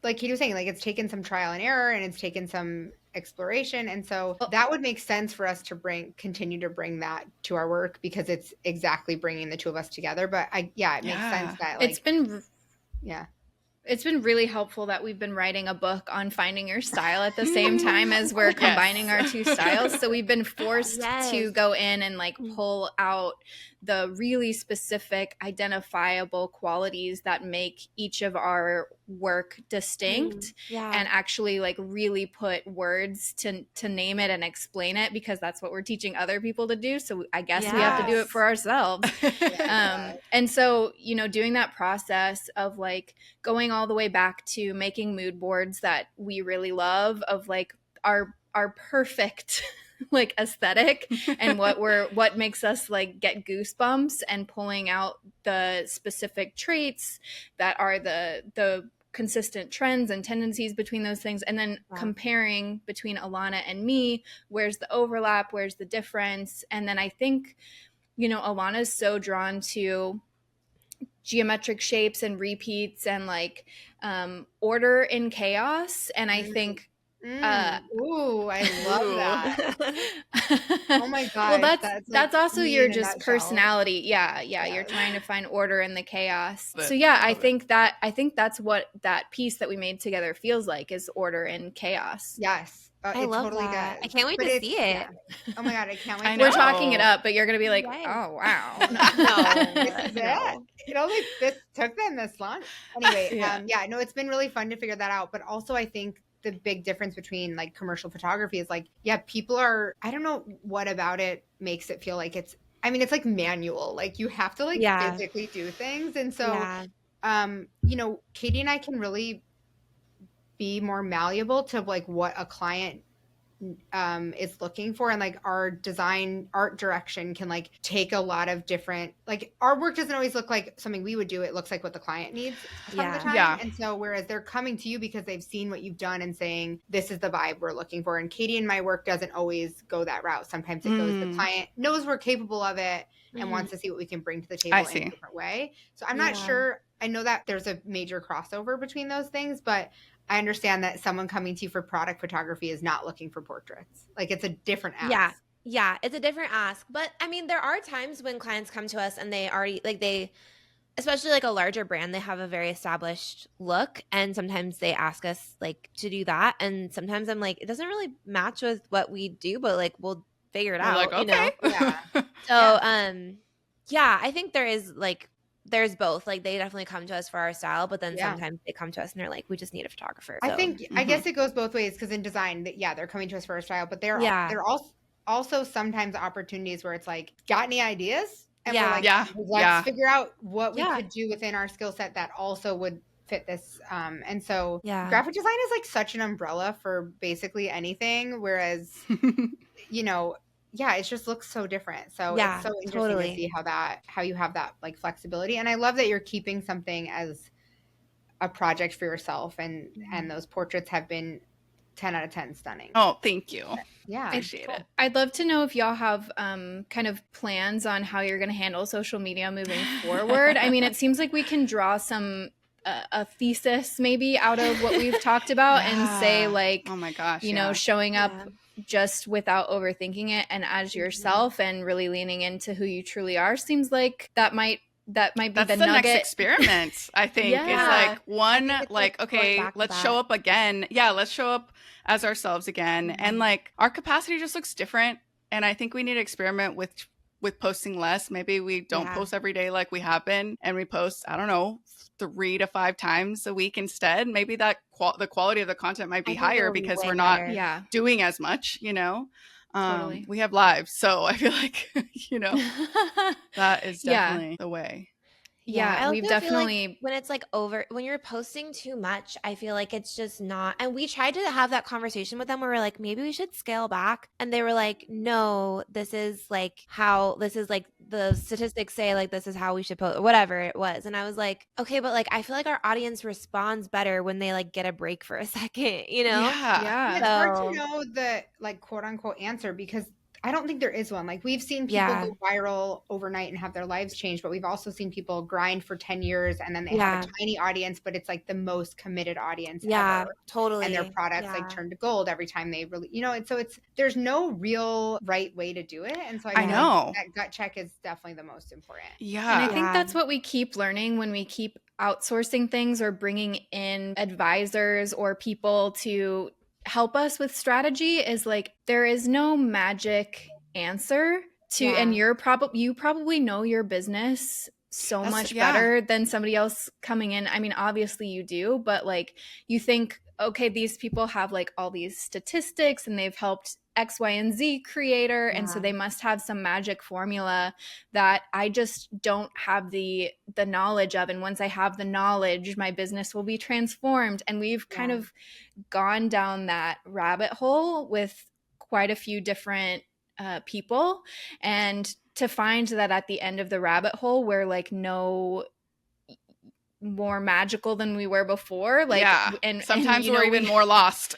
S1: like Katie was saying, like it's taken some trial and error and it's taken some exploration. And so that would make sense for us to continue to bring that to our work because it's exactly bringing the two of us together. But it makes sense that like,
S4: it's been really helpful that we've been writing a book on finding your style at the same time as we're combining our two styles. So we've been forced to go in and like pull out the really specific identifiable qualities that make each of our work distinct and actually like really put words to name it and explain it because that's what we're teaching other people to do. So I guess we have to do it for ourselves. And so, doing that process of like going all the way back to making mood boards that we really love of like our perfect like aesthetic and what makes us like get goosebumps and pulling out the specific traits that are the consistent trends and tendencies between those things and then comparing between Alana and me, where's the overlap, where's the difference. And then I think Alana's so drawn to geometric shapes and repeats and like order in chaos, and I think
S1: I love that. Oh my god.
S4: Well, that's also your just personality.
S1: Yeah.
S4: You're trying to find order in the chaos. So I think that's what that piece that we made together feels like is order in chaos.
S1: Yes.
S2: I love
S1: totally
S2: that.
S1: does.
S2: I can't wait to see it.
S1: Yeah. Oh my god, I can't wait.
S4: We're talking it up, but you're gonna be like, oh wow.
S1: This took them this long. Anyway, it's been really fun to figure that out. But also I think the big difference between like commercial photography is like, people are, I don't know what about it makes it feel like it's like manual. Like you have to like physically do things. And so, Katie and I can really be more malleable to like what a client is looking for, and like our design art direction can like take a lot of different, like our work doesn't always look like something we would do. It looks like what the client needs some of the time. And so whereas they're coming to you because they've seen what you've done and saying this is the vibe we're looking for, and Katie and my work doesn't always go that route. Sometimes it goes, the client knows we're capable of it and wants to see what we can bring to the table in a different way. So I'm not sure. I know that there's a major crossover between those things, but I understand that someone coming to you for product photography is not looking for portraits. Like it's a different ask.
S2: Yeah, it's a different ask. But I mean, there are times when clients come to us and they already especially like a larger brand, they have a very established look, and sometimes they ask us like to do that, and sometimes I'm like, it doesn't really match with what we do, but like we'll figure it
S3: We're
S2: out,
S3: like, okay.
S1: Yeah.
S2: So yeah, I think there's both. Like they definitely come to us for our style, but then sometimes they come to us and they're like, we just need a photographer. So.
S1: I guess it goes both ways, because in design, they're coming to us for our style, but they're also sometimes opportunities where it's like, got any ideas? And we're like, let's figure out what we could do within our skill set that also would fit this. And so graphic design is like such an umbrella for basically anything. Whereas, it just looks so different. So it's so interesting to see how you have that like flexibility. And I love that you're keeping something as a project for yourself. And those portraits have been 10 out of 10 stunning.
S3: Oh, thank you.
S1: Yeah.
S3: Appreciate it.
S4: I'd love to know if y'all have kind of plans on how you're going to handle social media moving forward. I mean, it seems like we can draw some a thesis maybe out of what we've talked about and say like,
S3: oh my gosh,
S4: showing up just without overthinking it and as yourself and really leaning into who you truly are. Seems like that might be
S3: that's
S4: the
S3: the
S4: nugget.
S3: Next experiment, I think. It's like one, like, okay, let's show up again. Yeah, let's show up as ourselves again. And like our capacity just looks different. And I think we need to experiment with posting less. Maybe we don't post every day like we have been, and we post, I don't know, 3 to 5 times a week instead. Maybe that the quality of the content might be higher because we're not doing as much,
S4: Totally.
S3: We have lives, so I feel like that is definitely the way.
S2: Yeah,
S4: we've definitely
S2: like when it's like when you're posting too much, I feel like it's just not. And we tried to have that conversation with them where we're like, maybe we should scale back, and they were like, no, this is like the statistics say, like this is how we should post, whatever it was. And I was like, okay, but like I feel like our audience responds better when they like get a break for a second,
S1: Yeah. It's hard to know the like quote unquote answer, because I don't think there is one. Like we've seen people go viral overnight and have their lives change, but we've also seen people grind for 10 years and then they have a tiny audience, but it's like the most committed audience ever.
S2: Totally.
S1: And their products like turn to gold every time they really, and so there's no real right way to do it. And so I know that gut check is definitely the most important.
S3: Yeah.
S4: And I think that's what we keep learning when we keep outsourcing things or bringing in advisors or people to help us with strategy, is like there is no magic answer to and you probably know your business so much better than somebody else coming in. I mean, obviously you do, but like you think, okay, these people have like all these statistics and they've helped X, Y, and Z creator. And so they must have some magic formula that I just don't have the knowledge of. And once I have the knowledge, my business will be transformed. And we've kind of gone down that rabbit hole with quite a few different people. And to find that at the end of the rabbit hole, we're like no more magical than we were before. Like,
S3: and sometimes we're even more lost.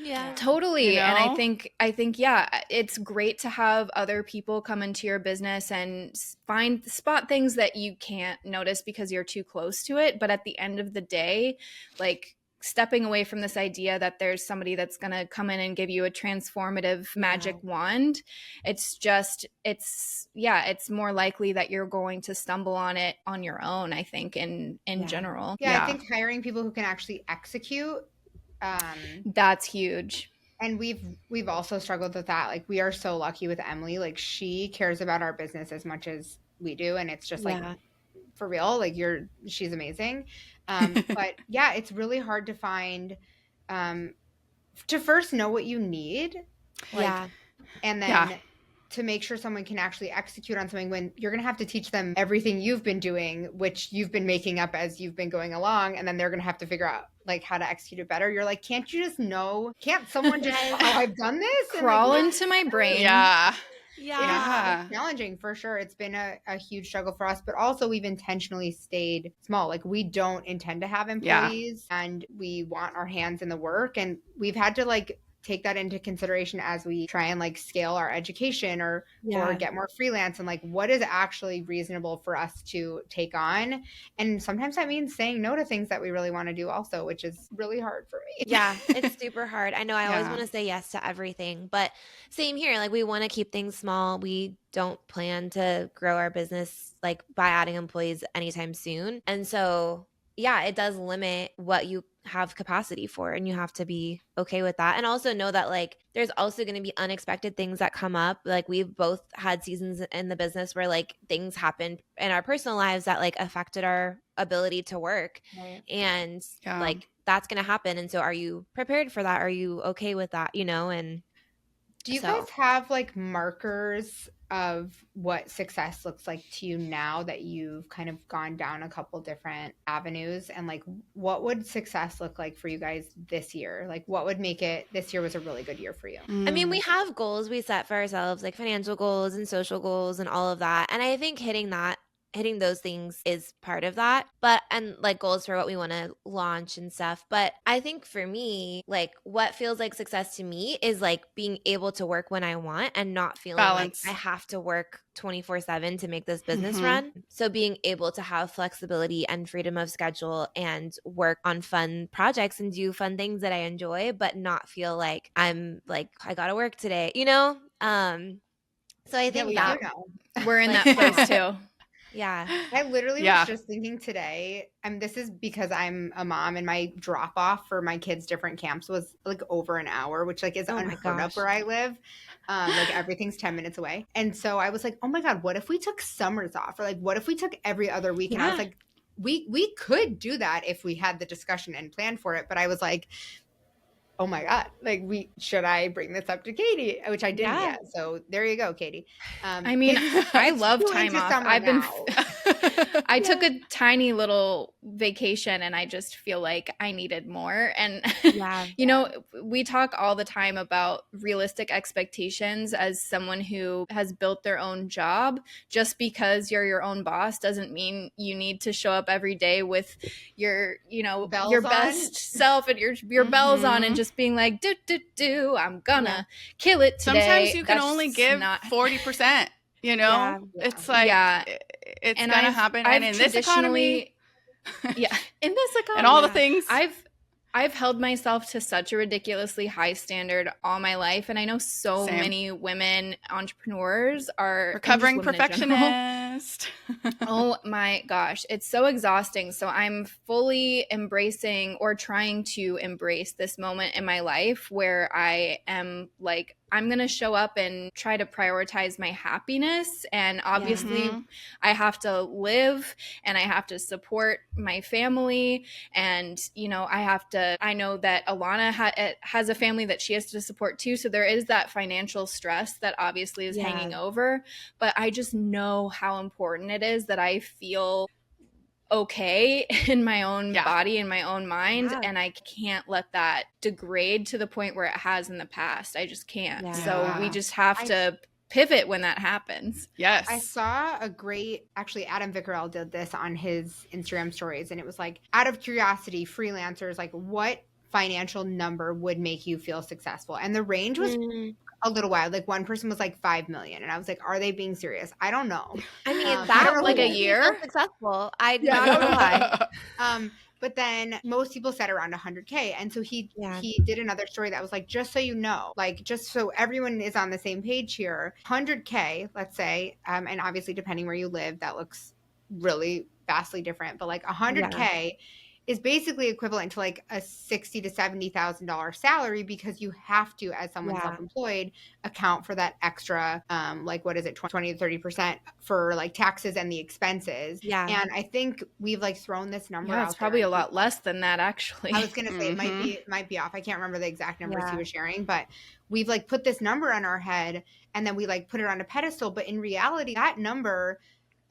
S2: Yeah,
S4: totally. And I think it's great to have other people come into your business and spot things that you can't notice because you're too close to it. But at the end of the day, like stepping away from this idea that there's somebody that's going to come in and give you a transformative magic wand, it's more likely that you're going to stumble on it on your own, I think, in general.
S1: I think hiring people who can actually execute,
S4: that's huge.
S1: And we've also struggled with that. Like we are so lucky with Emily. Like she cares about our business as much as we do, and it's just like for real. Like she's amazing. But it's really hard to find to first know what you need. And then to make sure someone can actually execute on something, when you're going to have to teach them everything you've been doing, which you've been making up as you've been going along. And then they're going to have to figure out like how to execute it better. You're like, can't you just know? Can't someone just, I've done this?
S4: Crawl into my brain.
S1: It's challenging for sure. It's been a huge struggle for us, but also we've intentionally stayed small. Like we don't intend to have employees and we want our hands in the work. And we've had to like take that into consideration as we try and like scale our education or get more freelance, and like what is actually reasonable for us to take on. And sometimes that means saying no to things that we really want to do also, which is really hard for me.
S2: Yeah, it's super hard. I know I always want to say yes to everything, but same here. Like we want to keep things small. We don't plan to grow our business like by adding employees anytime soon. And so, yeah, it does limit what you have capacity for, and you have to be okay with that. And also know that like there's also going to be unexpected things that come up. Like we've both had seasons in the business where like things happened in our personal lives that like affected our ability to work.
S1: Right.
S2: And like that's going to happen. And so are you prepared for that? Are you okay with that, you know? And
S1: do you guys have like markers of what success looks like to you now that you've kind of gone down a couple different avenues? And like, what would success look like for you guys this year? Like, what would make it this year was a really good year for you?
S2: I mean, we have goals we set for ourselves, like financial goals and social goals and all of that. And I think hitting those things is part of that, and like goals for what we want to launch and stuff. But I think for me, like what feels like success to me is like being able to work when I want and not feeling
S3: balance.
S2: Like I have to work 24/7 to make this business run. So being able to have flexibility and freedom of schedule and work on fun projects and do fun things that I enjoy, but not feel like I'm like, I gotta work today, you know? So I think that
S4: we're in that place too.
S2: Yeah.
S1: I literally was just thinking today, and this is because I'm a mom and my drop off for my kids' different camps was like over an hour, which like is unheard of where I live. Like everything's 10 minutes away. And so I was like, oh my God, what if we took summers off? Or like, what if we took every other week? And I was like, we could do that if we had the discussion and planned for it. But I was like, oh my God, like should I bring this up to Katie? Which I didn't yet. So there you go, Katie.
S4: I mean, I love time off. I took a tiny little vacation and I just feel like I needed more. And, you know, we talk all the time about realistic expectations as someone who has built their own job. Just because you're your own boss doesn't mean you need to show up every day with your, you know,
S1: bells
S4: your
S1: on.
S4: Best self and your bells on and just being like, I'm gonna kill it today.
S3: Sometimes you can only give 40%, you know? It's like, it's going to happen. And in this economy,
S4: in this economy,
S3: and all the things.
S4: I've held myself to such a ridiculously high standard all my life. And I know so many women entrepreneurs are
S3: recovering perfectionist.
S4: Oh my gosh. It's so exhausting. So I'm fully embracing or trying to embrace this moment in my life where I am like, I'm going to show up and try to prioritize my happiness. And obviously I have to live and I have to support my family. And, you know, I know that Alana has a family that she has to support too. So there is that financial stress that obviously is hanging over. But I just know how important it is that I feel okay in my own body, in my own mind, and I can't let that degrade to the point where it has in the past. I just can't. So we just have to pivot when that happens.
S3: Yes.
S1: I saw actually Adam Vickerell did this on his Instagram stories, and it was like, out of curiosity, freelancers, like what financial number would make you feel successful? And the range was a little wild. Like one person was like 5 million, and I was like, are they being serious? I don't know.
S2: I mean, that like a year successful. I not gonna lie.
S1: But then most people said around 100K. And so he did another story that was like, just so you know, like just so everyone is on the same page here, 100K, let's say, and obviously depending where you live, that looks really vastly different. But like 100K is basically equivalent to like a $60,000 to $70,000 salary, because you have to, as someone self-employed, account for that extra, like what is it, 20 to 30% for like taxes and the expenses. And I think we've like thrown this number out.
S4: It's probably a lot less than that, actually.
S1: I was gonna say it might be off. I can't remember the exact numbers he was sharing, but we've like put this number on our head and then we like put it on a pedestal. But in reality, that number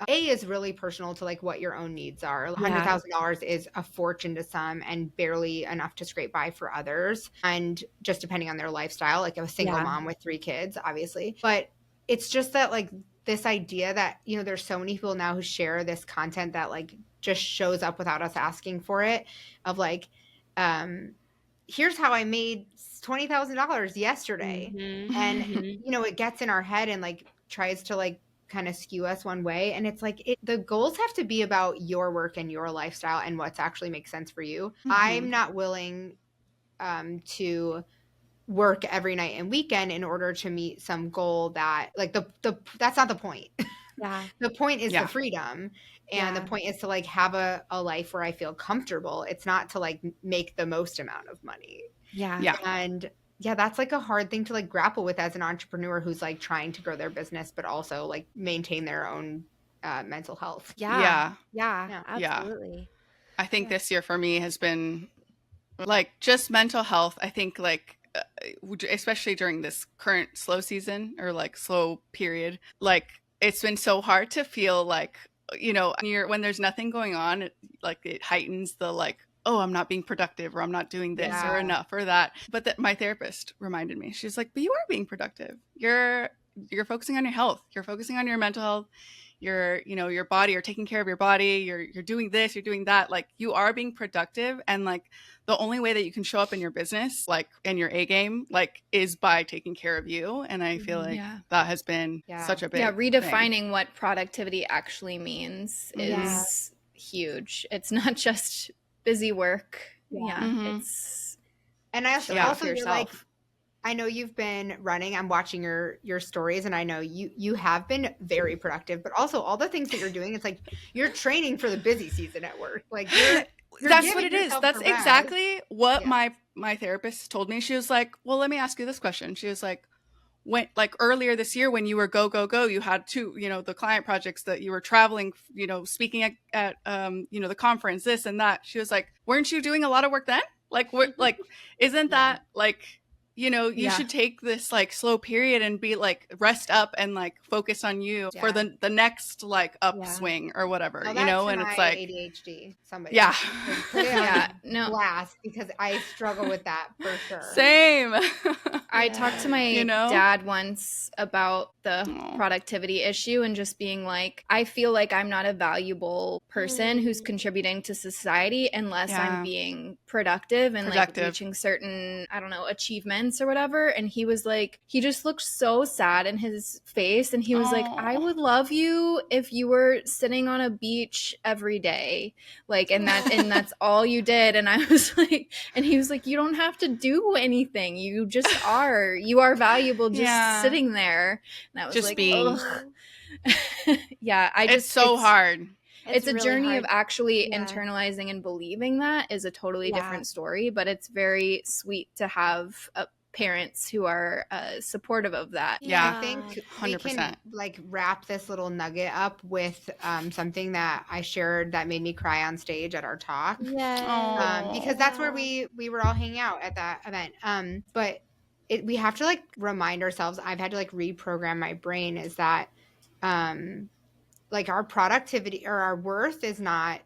S1: is really personal to like what your own needs are. $100,000 is a fortune to some and barely enough to scrape by for others. And just depending on their lifestyle, like a single mom with 3 kids, obviously. But it's just that like this idea that, you know, there's so many people now who share this content that like just shows up without us asking for it, of like, here's how I made $20,000 yesterday. And, you know, it gets in our head and like tries to like kind of skew us one way. And it's like, the goals have to be about your work and your lifestyle and what's actually makes sense for you. I'm not willing to work every night and weekend in order to meet some goal that like that's not the point.
S2: Yeah.
S1: The point is the freedom. And the point is to like have a life where I feel comfortable. It's not to like make the most amount of money.
S2: Yeah.
S1: And yeah, that's like a hard thing to like grapple with as an entrepreneur who's like trying to grow their business, but also like maintain their own mental health.
S2: Yeah. Absolutely.
S3: I think this year for me has been like just mental health. I think like especially during this current slow season or like slow period, like it's been so hard to feel like, you know, when there's nothing going on, like it heightens the like, oh, I'm not being productive, or I'm not doing this or enough or that. But that my therapist reminded me, she's like, but you are being productive. You're focusing on your health. You're focusing on your mental health. You're, you know, your body, you're taking care of your body. You're doing this, you're doing that. Like you are being productive. And like the only way that you can show up in your business, like in your A game, like is by taking care of you. And I feel like that has been such a big
S4: redefining
S3: thing.
S4: what productivity actually means is huge. It's not just busy work. It's
S1: and I also
S4: yourself.
S1: you're like, I know you've been running. I'm watching your stories, and I know you have been very productive. But also, all the things that you're doing, it's like you're training for the busy season at work. Like you're
S3: that's what it is. That's exactly what my therapist told me. She was like, "Well, let me ask you this question." She was like, "When like earlier this year, when you were go, you had two, you know, the client projects that you were traveling, you know, speaking at you know, the conference, this and that." She was like, "Weren't you doing a lot of work then? Like, what? Like, isn't that like?" You know, you should take this like slow period and be like rest up and like focus on you for the next like upswing or whatever, you know, and it's like
S1: ADHD. Somebody
S3: put
S1: it on blast because I struggle with that for sure.
S3: Same.
S4: I talked to my dad once about the productivity issue and just being like, I feel like I'm not a valuable person who's contributing to society unless I'm being productive and like reaching certain, I don't know, achievements or whatever. And he was like, he just looked so sad in his face. And he was like, I would love you if you were sitting on a beach every day. Like, and that's all you did. And I was like, and he was like, you don't have to do anything. You just are. You are valuable just sitting there. And I was
S3: just
S4: like,
S3: being.
S4: It's
S3: so hard.
S4: It's a really journey hard. Of actually internalizing and believing that is a totally different story, but it's very sweet to have parents who are supportive of that.
S1: I think
S3: 100%.
S1: We can like wrap this little nugget up with something that I shared that made me cry on stage at our talk. Because that's where we were all hanging out at that event. But we have to like remind ourselves, I've had to like reprogram my brain, is that like our productivity or our worth is not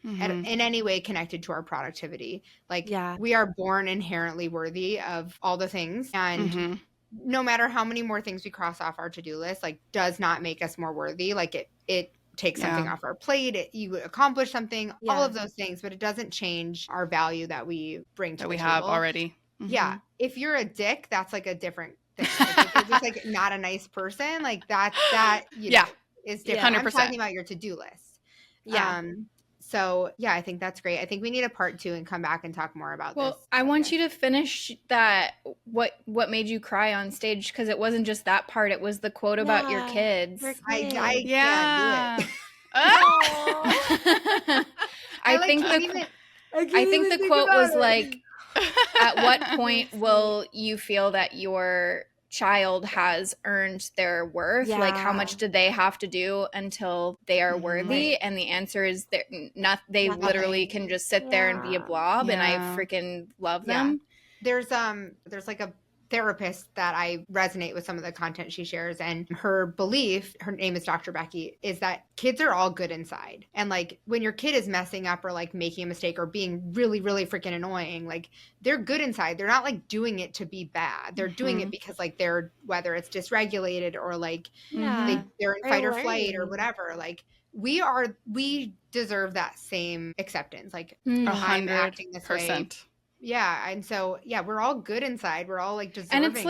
S1: in any way connected to our productivity. Like we are born inherently worthy of all the things, and no matter how many more things we cross off our to-do list, like does not make us more worthy. Like it takes something off our plate. You accomplish something, all of those things, but it doesn't change our value that we bring to the table.
S3: Have already.
S1: Yeah. If you're a dick, that's like a different thing. Like, if you're just like not a nice person, like that you know, is different. 100%. I'm talking about your to-do list. So yeah, I think that's great. I think we need a part 2 and come back and talk more about this.
S4: Well, I want you to finish that. What made you cry on stage? Because it wasn't just that part. It was the quote about your kids.
S1: I can't do it.
S4: I think the quote was like, at what point will you feel that your child has earned their worth? Like how much do they have to do until they are worthy? And the answer is they literally can just sit there and be a blob. And I freaking love them.
S1: There's like a therapist that I resonate with some of the content she shares, and her belief, her name is Dr. Becky, is that kids are all good inside. And like when your kid is messing up or like making a mistake or being really, really freaking annoying, like they're good inside. They're not like doing it to be bad. They're doing it because like they're, whether it's dysregulated or like they're in fight or flight or whatever. Like we deserve that same acceptance. Like I'm acting this way Yeah. And so, yeah, we're all good inside. We're all like deserving
S4: And
S1: of this.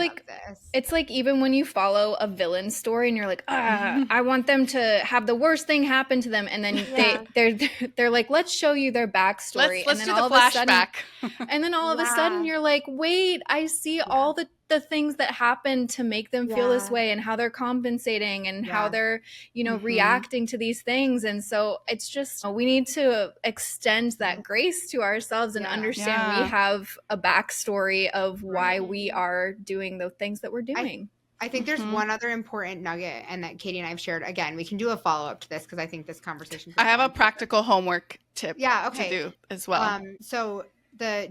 S4: it's like even when you follow a villain story and you're like, I want them to have the worst thing happen to them, and then they're like, let's show you their backstory,
S3: Let's
S4: and then
S3: do
S4: all
S3: the
S4: of a sudden,
S3: flashback.
S4: and then all of a sudden you're like, wait, I see all the things that happen to make them feel this way, and how they're compensating, and how they're, you know, reacting to these things. And so it's just, we need to extend that grace to ourselves and understand we have a backstory of why we are doing the things that we're doing.
S1: I think there's one other important nugget, and that Katie and I have shared. Again, we can do a follow-up to this because I think this conversation.
S3: I have a practical homework tip to do as well.
S1: So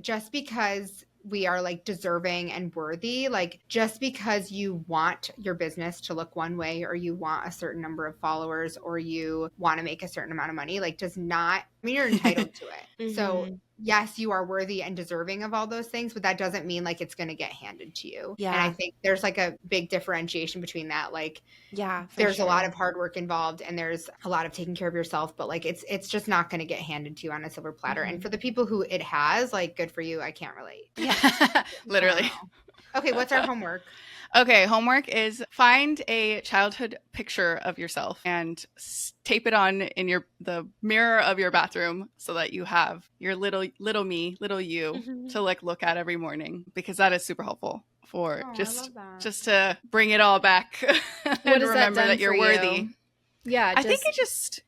S1: just because we are like deserving and worthy, like just because you want your business to look one way, or you want a certain number of followers, or you want to make a certain amount of money, like does not, I mean, you're entitled to it. So yes, you are worthy and deserving of all those things, but that doesn't mean like it's going to get handed to you. And I think there's like a big differentiation between that. Like, there's a lot of hard work involved, and there's a lot of taking care of yourself, but like it's just not going to get handed to you on a silver platter. And for the people who it has, like, good for you. I can't relate.
S3: Literally.
S1: Okay, what's our homework?
S3: Okay, homework is find a childhood picture of yourself and tape it on in the mirror of your bathroom, so that you have your little me, little you to like look at every morning, because that is super helpful for just to bring it all back and remember that you're worthy.
S4: Yeah,
S3: I think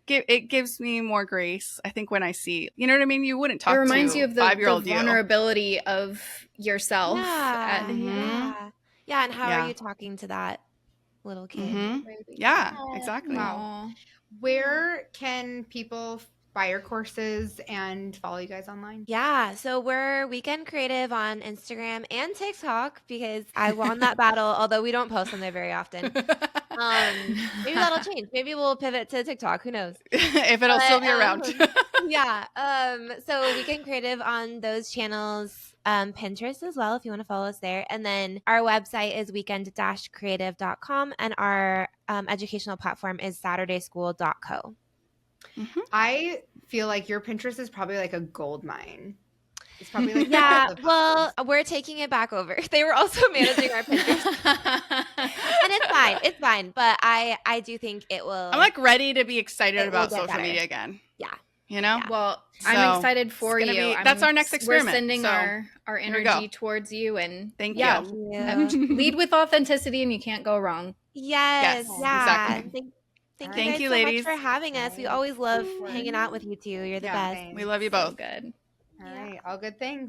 S3: it gives me more grace. I think when I see, you know what I mean? You wouldn't talk to 5-year-old
S4: you. It reminds you of the
S3: you.
S4: vulnerability of yourself.
S2: Yeah, and how are you talking to that little kid?
S3: Yeah, exactly.
S1: Where can people buy your courses and follow you guys online?
S2: Yeah, so we're Weekend Creative on Instagram and TikTok, because I won that battle, although we don't post on there very often. Maybe that'll change. Maybe we'll pivot to TikTok. Who knows?
S3: If it'll still be around.
S2: So Weekend Creative on those channels. Pinterest as well, if you want to follow us there. And then our website is weekend-creative.com, and our educational platform is saturdayschool.co.
S1: I feel like your Pinterest is probably like a gold mine. It's probably like
S2: well, we're taking it back over. They were also managing our Pinterest. And it's fine. But I do think it will.
S3: I'm like ready to be excited about social media again.
S2: Yeah.
S3: You know?
S4: Yeah. Well, I'm excited for you.
S3: That's our next experiment.
S4: We're sending our energy towards you, and
S3: thank you.
S4: Lead with authenticity, and you can't go wrong.
S2: Yes.
S3: Exactly.
S2: Thank you, ladies, so much for having us. We always love hanging out with you two. You're the best.
S3: We love you both.
S4: So good.
S1: All right. All good things.